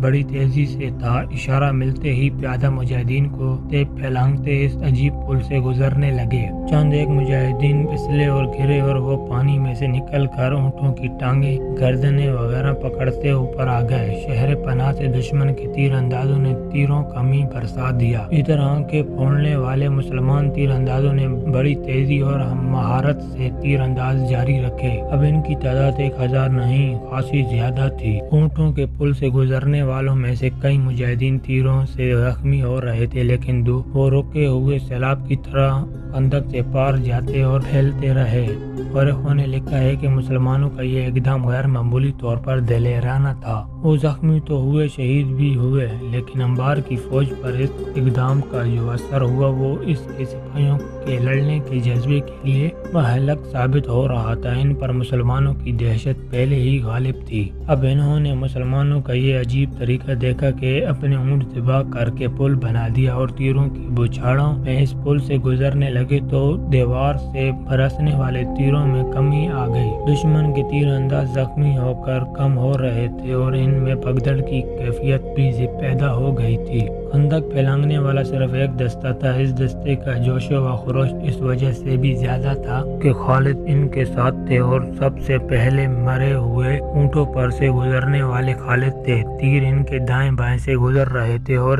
بڑی تیزی سے تھا۔ اشارہ ملتے ہی پیادہ مجاہدین کو تیب پھیلانگتے اس عجیب پل سے گزرنے لگے۔ چند ایک مجاہدین پھسلے اور گرے اور وہ پانی میں سے نکل کر اونٹوں کی ٹانگیں، گردنیں وغیرہ پکڑتے اوپر آ گئے۔ شہر پناہ سے دشمن کے تیر اندازوں نے تیروں کا میںہ برسا دیا۔ ادھر آنکھیں پھوڑنے والے مسلمان تیر اندازوں نے بڑی تیزی اور مہارت سے تیر انداز جاری رکھے۔ اب ان کی تعداد 1000 نہیں، خاصی زیادہ تھی۔ اونٹوں کے پل سے گزرنے والوں میں سے کئی مجاہدین تیروں سے زخمی ہو رہے تھے، لیکن وہ رکے ہوئے سیلاب کی طرح خندق سے پار جاتے اور پھیلتے رہے۔ مورخوں نے لکھا ہے کہ مسلمانوں کا یہ اقدام غیر معمولی طور پر دلیرانہ تھا۔ وہ زخمی تو ہوئے، شہید بھی ہوئے، لیکن انبار کی فوج پر اس اقدام کا جو اثر ہوا وہ اس کے سپاہیوں کے لڑنے کے جذبے کے لیے مہلک ثابت ہو رہا تھا۔ ان پر مسلمانوں کی دہشت پہلے ہی غالب تھی۔ اب انہوں نے مسلمانوں کا یہ عجیب طریقہ دیکھا کہ اپنے اونٹ ذبح کر کے پل بنا دیا اور تیروں کی بوچھاڑوں میں اس پل سے گزرنے لگے تو دیوار سے برسنے والے تیروں میں کمی آ گئی۔ دشمن کے تیر انداز زخمی ہو کر کم ہو رہے تھے اور ان میں بھگدڑ کی کیفیت بھی پیدا ہو گئی تھی۔ خندق پھیلانگنے والا صرف ایک دستہ تھا۔ اس دستے کا جوش و خروش اس وجہ سے بھی زیادہ تھا کہ خالد ان کے ساتھ تھے اور سب سے پہلے مرے ہوئے اونٹوں پر سے گزرنے والے خالد تھے۔ تیر ان کے دائیں بائیں سے گزر رہے تھے اور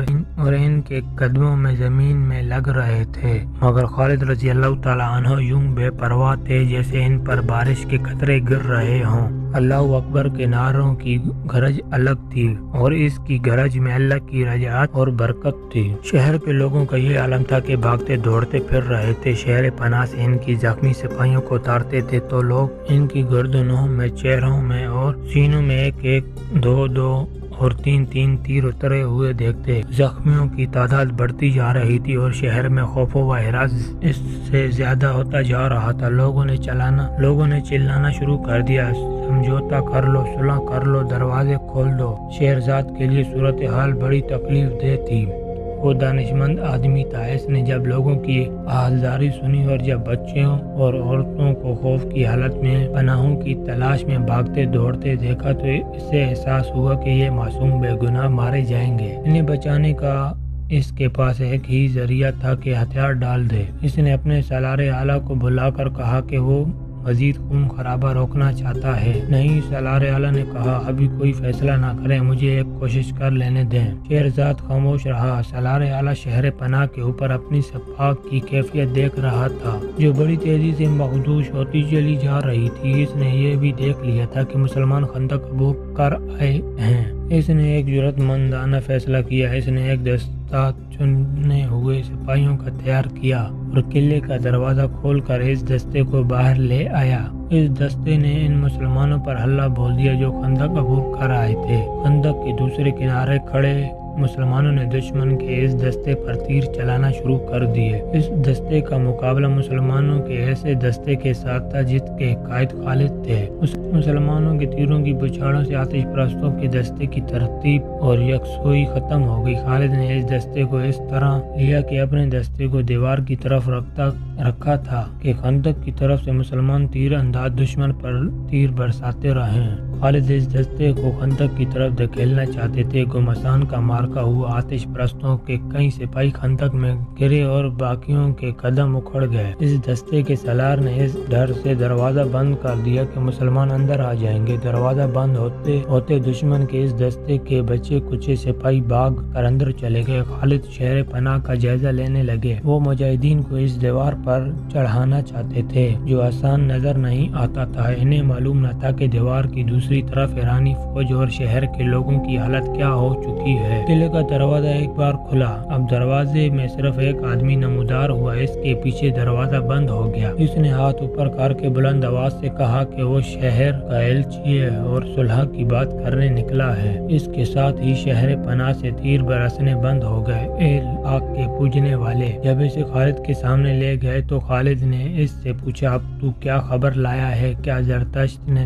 ان کے قدموں میں زمین میں لگ رہے تھے، مگر خالد رضی اللہ تعالیٰ عنہ یوں بے پرواہ تھے جیسے ان پر بارش کے قطرے گر رہے ہوں۔ اللہ اکبر کے نعروں کی گرج الگ تھی اور اس کی گرج میں اللہ کی رجعت اور برکت تھی۔ شہر کے لوگوں کا یہ عالم تھا کہ بھاگتے دوڑتے پھر رہے تھے۔ شہر پناہ سے ان کی زخمی سپاہیوں کو اتارتے تھے تو لوگ ان کی گردنوں میں، چہروں میں اور سینوں میں ایک ایک، دو دو اور تین تین تیر اترے ہوئے دیکھتے۔ زخمیوں کی تعداد بڑھتی جا رہی تھی اور شہر میں خوف و ہراس اس سے زیادہ ہوتا جا رہا تھا۔ لوگوں نے چلانا شروع کر دیا، سمجھوتا کر لو، صلح کر لو، دروازے کھول دو۔ شہرزاد کے لیے صورتحال بڑی تکلیف دہ تھی۔ وہ دانشمند آدمی تھا۔ اس نے جب لوگوں کی آہذاری سنی اور جب بچوں اور عورتوں کو خوف کی حالت میں پناہوں کی تلاش میں بھاگتے دوڑتے دیکھا تو اسے احساس ہوا کہ یہ معصوم بے گناہ مارے جائیں گے۔ انہیں بچانے کا اس کے پاس ایک ہی ذریعہ تھا کہ ہتھیار ڈال دے۔ اس نے اپنے سالار اعلیٰ کو بلا کر کہا کہ وہ مزید خون خرابہ روکنا چاہتا ہے۔ نہیں، سالار اعلیٰ نے کہا، ابھی کوئی فیصلہ نہ کریں، مجھے ایک کوشش کر لینے دیں۔ شہرزاد خاموش رہا۔ سالار اعلیٰ شہر پناہ کے اوپر اپنی سپاہ کی کیفیت دیکھ رہا تھا جو بڑی تیزی سے مخدوش ہوتی چلی جا رہی تھی۔ اس نے یہ بھی دیکھ لیا تھا کہ مسلمان خندق عبور کر آئے ہیں۔ اس نے ایک جرأت مندانہ فیصلہ کیا۔ اس نے ایک دستہ چنے ہوئے سپاہیوں کا تیار کیا اور قلعے کا دروازہ کھول کر اس دستے کو باہر لے آیا۔ اس دستے نے ان مسلمانوں پر حملہ بول دیا جو خندق عبور کر آئے تھے۔ خندق کے دوسرے کنارے کھڑے مسلمانوں نے دشمن کے اس دستے پر تیر چلانا شروع کر دیے۔ اس دستے کا مقابلہ مسلمانوں کے ایسے دستے کے ساتھ تھا جس کے قائد خالد تھے۔ مسلمانوں کے تیروں کی بچھاڑوں سے آتش پرستوں کے دستے کی ترتیب اور یکسوئی ختم ہو گئی۔ خالد نے اس دستے کو اس طرح لیا کہ اپنے دستے کو دیوار کی طرف رکھا تھا کہ خندق کی طرف سے مسلمان تیر انداز دشمن پر تیر برساتے رہیں۔ خالد اس دستے کو خندق کی طرف دھکیلنا چاہتے تھے۔ گھمسان کا مارکا ہوا۔ آتش پرستوں کے کئی سپاہی خندق میں گرے اور باقیوں کے قدم اکھڑ گئے۔ اس دستے کے سالار نے اس ڈر سے دروازہ بند کر دیا کہ مسلمان اندر آ جائیں گے۔ دروازہ بند ہوتے دشمن کے اس دستے کے بچے کچھ سپاہی بھاگ کر اندر چلے گئے۔ خالد شہر پناہ کا جائزہ لینے لگے۔ وہ مجاہدین کو اس دیوار پر چڑھانا چاہتے تھے جو آسان نظر نہیں آتا تھا۔ انہیں معلوم نہ تھا کہ دیوار کی دوسری طرف ایرانی فوج اور شہر کے لوگوں کی حالت کیا ہو چکی ہے۔ قلعے کا دروازہ ایک بار کھلا۔ اب دروازے میں صرف ایک آدمی نمودار ہوا۔ اس کے پیچھے دروازہ بند ہو گیا۔ اس نے ہاتھ اوپر کر کے بلند آواز سے کہا کہ وہ شہر کا ایلچی ہے اور صلح کی بات کرنے نکلا ہے۔ اس کے ساتھ ہی شہر پناہ سے تیر برسنے بند ہو گئے۔ اے آگ کے پوجنے والے! جب اسے خالد کے سامنے لے گئے تو خالد نے اس سے پوچھا، اب تو کیا خبر لایا ہے؟ کیا زرتشت نے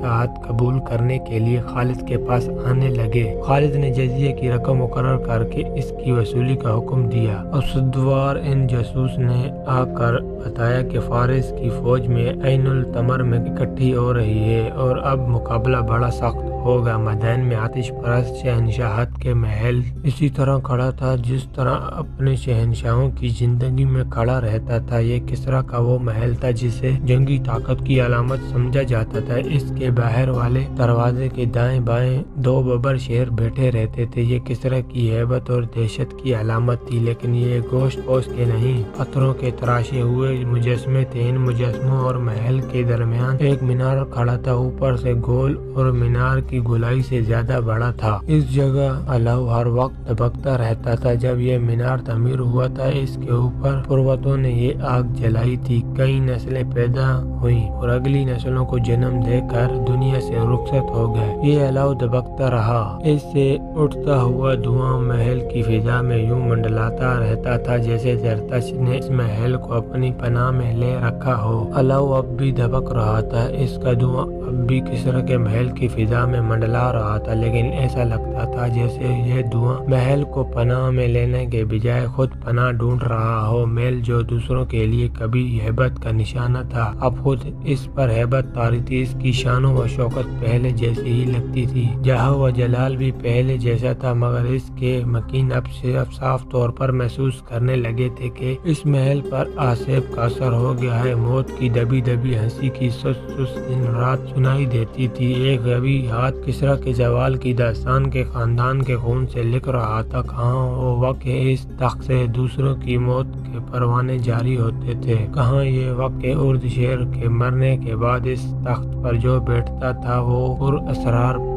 اطاعت قبول کرنے کے لیے خالد کے پاس آنے لگے۔ خالد نے جزیے کی رقم مقرر کر کے اس کی وصولی کا حکم دیا۔ اسدوار ان جاسوس نے آ کر بتایا کہ فارس کی فوج میں عین التمر میں اکٹھی ہو رہی ہے اور اب مقابلہ بڑا سخت ہوگا۔ مدائن میں آتش پرست شہنشاہت کے محل اسی طرح کھڑا تھا جس طرح اپنے شہنشاہوں کی زندگی میں کھڑا رہتا تھا۔ یہ کسریٰ کا وہ محل تھا جسے جنگی طاقت کی علامت سمجھا جاتا تھا۔ اس کے باہر والے دروازے کے دائیں بائیں 2 ببر شیر بیٹھے رہتے تھے۔ یہ کسریٰ کی ہیبت اور دہشت کی علامت تھی، لیکن یہ گوشت پوش کے نہیں، پتھروں کے تراشے ہوئے مجسمے تھے۔ ان مجسموں اور محل کے درمیان ایک مینار کھڑا تھا، اوپر سے گول اور مینار کی گولائی سے زیادہ بڑا تھا۔ اس جگہ الو ہر وقت دبکتا رہتا تھا۔ جب یہ مینار تعمیر ہوا تھا اس کے اوپر پروتوں نے یہ آگ جلائی تھی۔ کئی نسلیں پیدا ہوئیں اور اگلی نسلوں کو جنم دے کر دنیا سے رخصت ہو گئے۔ یہ الو دبکتا رہا، اس سے اٹھتا ہوا دھواں محل کی فضا میں یوں منڈلاتا رہتا تھا جیسے زرتشت نے اس محل کو اپنی پناہ میں لے رکھا ہو۔ الو اب بھی دبک رہا تھا، اس کا دھواں اب بھی کسریٰ کے محل کی فضا میں منڈلا رہا تھا، لیکن ایسا لگتا تھا جیسے یہ دھواں محل کو پناہ میں لینے کے بجائے خود پناہ ڈھونڈ رہا ہو۔ محل جو دوسروں کے لیے کبھی ہیبت کا نشانہ تھا، اب خود اس پر ہیبت طاری تھی۔ اس کی شان و شوکت پہلے جیسی ہی لگتی تھی، جاہ و جلال بھی پہلے جیسا تھا، مگر اس کے مکین اب صاف طور پر محسوس کرنے لگے تھے کہ اس محل پر آصف کا اثر ہو گیا ہے۔ موت کی دبی دبی ہنسی کی سست دن رات سنائی دیتی تھی۔ ایک غبی ہاتھ کسریٰ کے زوال کی داستان کے خاندان کے خون سے لکھ رہا تھا۔ کہاں وہ وقت کہ اس تخت سے دوسروں کی موت کے پروانے جاری ہوتے تھے، کہاں یہ وقت کہ ارد شیر کے مرنے کے بعد اس تخت پر جو بیٹھتا تھا وہ پر اسرار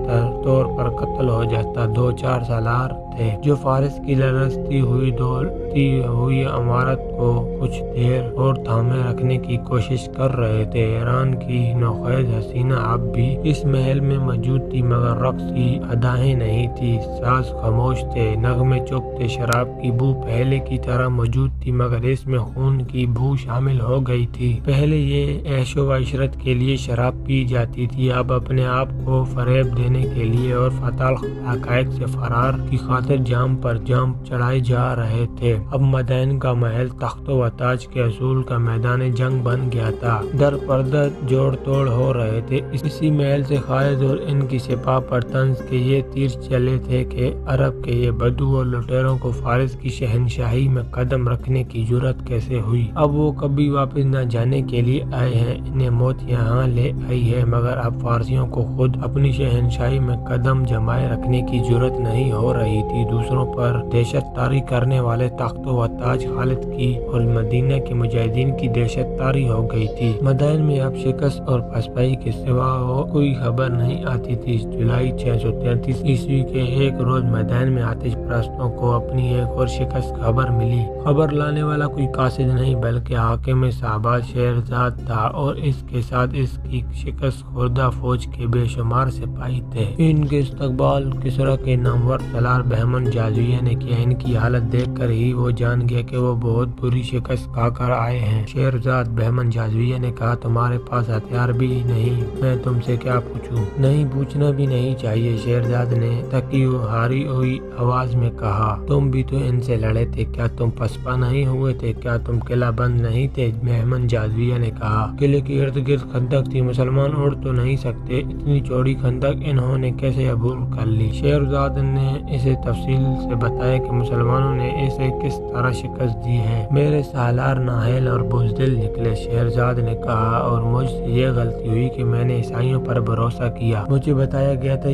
طور پر قتل ہو جاتا۔ 2-4 سالار تھے جو فارس کی لرزتی ہوئی دولتی ہوئی عمارت کو کچھ دیر اور تھامے رکھنے کی کوشش کر رہے تھے۔ ایران کی نوخیز حسینہ اب بھی اس محل میں موجود تھی، مگر رقص کی ادائیں نہیں تھی۔ ساز خاموش تھے، نغمے چپ تھے، شراب کی بو پہلے کی طرح موجود تھی، مگر اس میں خون کی بو شامل ہو گئی تھی۔ پہلے یہ عیش و عشرت کے لیے شراب پی جاتی تھی، اب اپنے آپ کو فریب دینے کے لیے اور فاتح حقائق سے فرار کی خاطر جام پر جام چڑھائے جا رہے تھے۔ اب مدائن کا محل تخت و تاج کے اصول کا میدان جنگ بن گیا تھا۔ در پردہ جوڑ توڑ ہو رہے تھے۔ اسی محل سے خالد اور ان کی سپاہ پر طنز کے یہ تیر چلے تھے کہ عرب کے یہ بدو اور لٹیروں کو فارس کی شہنشاہی میں قدم رکھنے کی جرأت کیسے ہوئی۔ اب وہ کبھی واپس نہ جانے کے لیے آئے ہیں، انہیں موت یہاں لے آئی ہے، مگر اب فارسیوں کو خود اپنی شہنشاہی میں قدم جمائے رکھنے کی جرأت نہیں ہو رہی تھی۔ دوسروں پر دہشت طاری کرنے والے تخت و تاج خالد کی اور مدینہ کے مجاہدین کی دہشت طاری ہو گئی تھی۔ مدائن میں اب شکست اور پسپائی کے سوا کوئی خبر نہیں آتی تھی۔ جولائی 633 عیسوی کے ایک روز میدان میں آتش پرستوں کو اپنی ایک اور شکست خبر ملی۔ خبر لانے والا کوئی قاصد نہیں بلکہ حاکم شہباز شیرزاد تھا اور اس کے ساتھ اس کی شکست خوردہ فوج کے بے شمار سپاہی تھے۔ ان کے استقبال کسریٰ کے نامور سالار بہمن جازویہ نے کیا۔ ان کی حالت دیکھ کر ہی وہ جان گیا کہ وہ بہت بری شکست کھا کر آئے ہیں۔ شیرزاد بہمن جازویہ نے کہا، تمہارے پاس ہتھیار بھی نہیں، میں تم سے کیا پوچھوں؟ نہیں، پوچھنا بھی نہیں چاہیے، شیرزاد نے تھکی ہاری ہوئی آواز میں کہا۔ تم بھی تو ان سے لڑے تھے، کیا تم پسپا نہیں ہوئے تھے؟ کیا تم قلعہ بند نہیں تھے؟ بہمن جازویہ نے کہا، قلعے کے ارد گرد خندق تھی، مسلمان اڑ تو نہیں سکتے، اتنی چوڑی خندق انہوں نے کیسے عبور کر لی؟ شیرزاد نے اسے تفصیل سے بتایا کہ مسلمانوں نے اسے کس طرح شکست دی ہے۔ میرے سالار نااہل اور بزدل نکلے، شیرزاد نے کہا، اور مجھ سے یہ غلطی ہوئی کہ میں نے عیسائیوں پر بھروسہ کیا۔ مجھے بتایا گیا تھا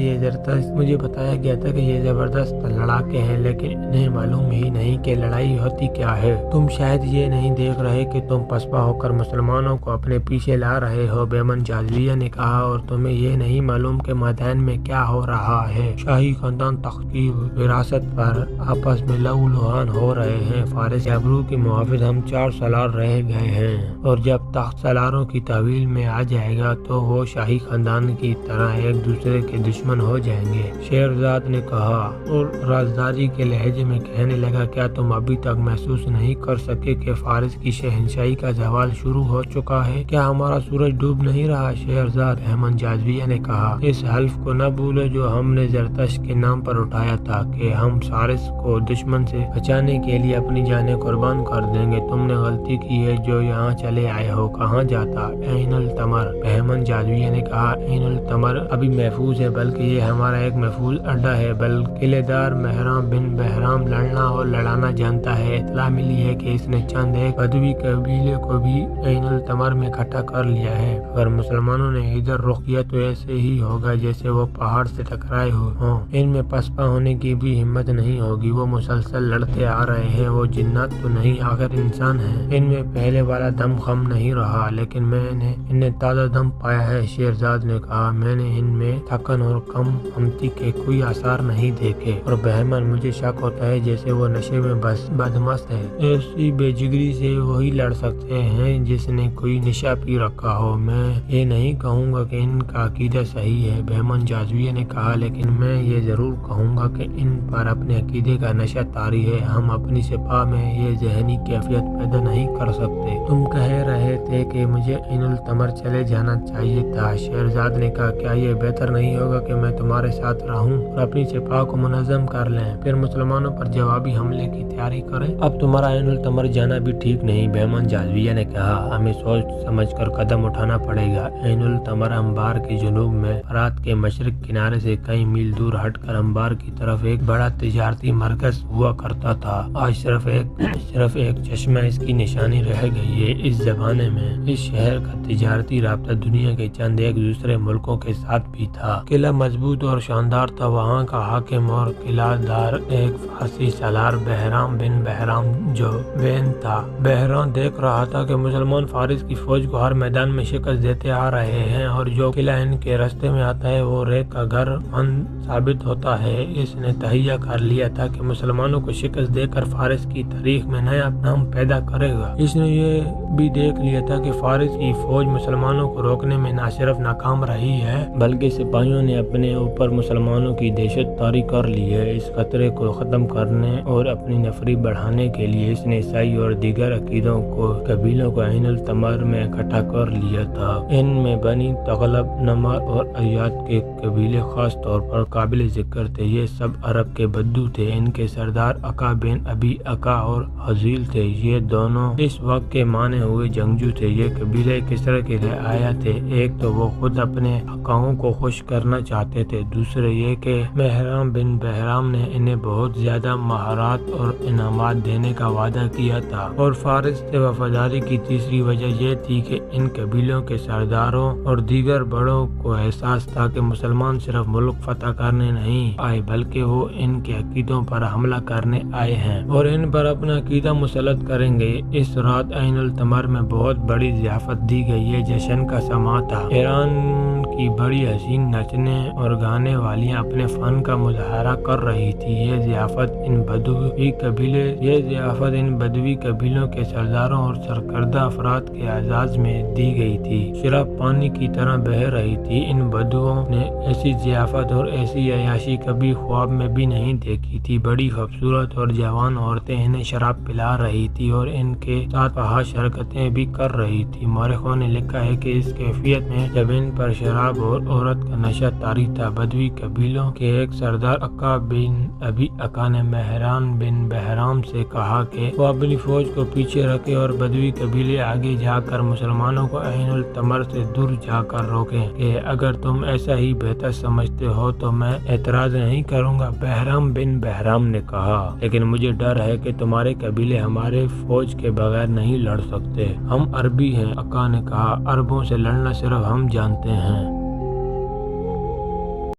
کہ یہ زبردست لڑاکے ہیں، لیکن انہیں معلوم ہی نہیں کہ لڑائی ہوتی کیا ہے۔ تم شاید یہ نہیں دیکھ رہے کہ تم پسپا ہو کر مسلمانوں کو اپنے پیچھے لا رہے ہو، بہمن جازویہ نے کہا، اور تمہیں یہ نہیں معلوم کہ میدان میں کیا ہو رہا ہے؟ شاہی خاندان تخت کی وراثت پر آپس میں لہو لہان ہو رہے ہیں۔ فارس کے ابرو کے محافظ ہم 4 سالار رہ گئے ہیں، اور جب تخت سالاروں کی تحویل میں آ جائے گا تو وہ شاہی خاندان کی طرح ایک دوسرے کے دشمن ہو جائیں گے، شہرزاد نے کہا، اور رازداری کے لہجے میں کہنے لگا، کیا تم ابھی تک محسوس نہیں کر سکے کہ فارس کی شہنشاہی کا زوال شروع ہو چکا ہے؟ کیا ہمارا سورج ڈوب نہیں رہا؟ شہرزاد بہمن جاذبیہ نے کہا، اس حلف کو نہ بھولو جو ہم نے زرتشت کے نام پر اٹھایا تھا کہ ہم فارس کو دشمن سے بچانے کے لیے اپنی جانیں قربان کر دیں گے۔ تم نے غلطی کی ہے جو یہاں چلے آئے ہو۔ کہاں جاتا؟ عین التمر، بہمن جاذبیہ نے کہا۔ عین التمر ابھی محفوظ ہے، بلکہ یہ ہمارا ایک محفوظ اڈا ہے، بلکہ قلعے دار مہران بن بہرام لڑنا اور لڑانا جانتا ہے۔ اطلاع ملی ہے کہ اس نے چند ایک بدوی قبیلے کو بھی عین التمر میں اکٹھا کر لیا ہے۔ اگر مسلمانوں نے ادھر رخ کیا تو ایسے ہی ہوگا جیسے وہ پہاڑ سے ٹکرائے ہوں، ان میں پسپا ہونے کی بھی ہمت نہیں ہوگی۔ وہ مسلسل لڑتے آ رہے ہیں، وہ جنات تو نہیں، آخر انسان ہیں۔ ان میں پہلے والا دم خم نہیں رہا، لیکن میں نے انہیں تازہ دم پایا ہے، شہرزاد نے کہا۔ میں نے ان میں تھکن اور کم ہمتی کے کوئی آثار نہیں دیکھے، اور بہمن مجھے شک ہوتا ہے جیسے وہ نشے میں بدمست ہے۔ ایسی بے جگری سے وہی لڑ سکتے ہیں جس نے کوئی نشہ پی رکھا ہو۔ میں یہ نہیں کہوں گا کہ ان کا عقیدہ صحیح ہے، بہمن جاذبیہ نے کہا، لیکن میں یہ ضرور کہوں گا کہ ان پر اپنے عقیدے کا نشہ طاری ہے۔ ہم اپنی سپاہ میں یہ ذہنی کیفیت پیدا نہیں کر سکتے۔ تم کہہ رہے تھے کہ مجھے عین التمر چلے جانا چاہیے تھا، شہرزاد نے کہا۔ کیا یہ بہتر نہیں ہوگا کہ میں تمہارے ساتھ رہوں اور اپنی سپاہ کو منظم کر لیں، پھر مسلمانوں پر جوابی حملے کی تیاری کریں؟ اب تمہارا عین التمر جانا بھی ٹھیک نہیں، بہمن جاذبیہ نے کہا۔ ہمیں سوچ سمجھ کر قدم اٹھانا پڑے گا۔ عین التمر انبار کے جنوب میں فرات کے مشرق کنارے سے کئی میل دور ہٹ کر انبار کی طرف ایک بڑا تجارتی مرکز ہوا کرتا تھا۔ آج صرف ایک چشمہ اس کی نشانی رہ گئی ہے۔ اس زمانے میں اس شہر کا تجارتی رابطہ دنیا کے چند ایک دوسرے ملکوں کے ساتھ بھی تھا۔ قلعہ مضبوط اور شاندار تھا۔ وہاں کا حاکم اور قلعہ دار ایک فارسی سالار بہرام بن بہرام جو وین تھا۔ بہرام دیکھ رہا تھا کہ مسلمان فارس کی فوج کو ہر میدان میں شکست دیتے آ رہے ہیں، اور جو قلعہ ان کے راستے میں آتا ہے وہ ریت کا گھر بند ثابت ہوتا ہے۔ اس نے تہیہ کر لیا تھا کہ مسلمانوں کو شکست دے کر فارس کی تاریخ میں نیا نام پیدا کرے گا۔ اس نے یہ بھی دیکھ لیا تھا کہ فارس کی فوج مسلمانوں کو روکنے میں نہ صرف ناکام رہی ہے، بلکہ سپاہیوں نے اپنے اوپر مسلمانوں کی دہشت طاری کر لی ہے۔ اس خطرے کو ختم کرنے اور اپنی نفری بڑھانے کے لیے اس نے عیسائی اور دیگر عقیدوں کو قبیلوں کو عین التمر میں اکٹھا کر لیا تھا۔ ان میں بنی تغلب، نمر اور ایاد کے قبیلے خاص طور پر قابل ذکر تھے۔ یہ سب عرب کے بدو تھے۔ ان کے سردار اکا بن ابی اکا اور حزیل تھے۔ یہ دونوں اس وقت کے مانے ہوئے جنگجو تھے۔ یہ قبیلے کسرا کے رعایا تھے۔ ایک تو وہ خود اپنے حقاؤں کو خوش کرنا چاہتے تھے، دوسرے یہ کہ مہران بن بہرام نے انہیں بہت زیادہ مہارات اور انعامات دینے کا وعدہ کیا تھا، اور فارس سے وفاداری کی تیسری وجہ یہ تھی کہ ان قبیلوں کے سرداروں اور دیگر بڑوں کو احساس تھا کہ مسلمان صرف ملک فتح کرنے نہیں آئے، بلکہ وہ ان کے عقیدوں پر حملہ کرنے آئے ہیں اور ان پر اپنا عقیدہ مسلط کریں گے۔ اس رات عین التمر میں بہت بڑی ضیافت دی گئی۔ یہ جشن کا سماں تھا۔ ایران کی بڑی حسین نچنے اور گانے والیاں اپنے فن کا مظاہرہ کر رہی تھی۔ یہ ضیافت ان بدوی قبیلوں کے سرداروں اور سرکردہ افراد کے اعزاز میں دی گئی تھی۔ شراب پانی کی طرح بہہ رہی تھی۔ ان بدوؤں نے ایسی ضیافت اور ایسی عیاشی کبھی خواب میں بھی نہیں دیکھی تھی۔ بڑی خوبصورت اور جوان عورتیں انہیں شراب پلا رہی تھی اور ان کے ساتھ فحش حرکتیں بھی کر رہی تھی۔ مورخوں نے لکھا ہے کہ اس کیفیت میں جب ان پر شراب اور عورت کا نشہ طاری تھا، بدوی قبیلوں کے ایک سردار اکا بن ابی اکا نے مہران بن بہرام سے کہا کہ وہ اپنی فوج کو پیچھے رکھے اور بدوی قبیلے آگے جا کر مسلمانوں کو عین التمر سے دور جا کر روکیں، کہ اگر تم ایسا ہی بہتر سمجھتے ہو تو میں اعتراض نہیں کروں گا۔ بہرام بن بہرام نے کہا، لیکن مجھے ڈر ہے کہ تمہارے قبیلے ہمارے فوج کے بغیر نہیں لڑ سکتے۔ ہم عربی ہیں، اکا نے کہا، عربوں سے لڑنا صرف ہم جانتے ہیں۔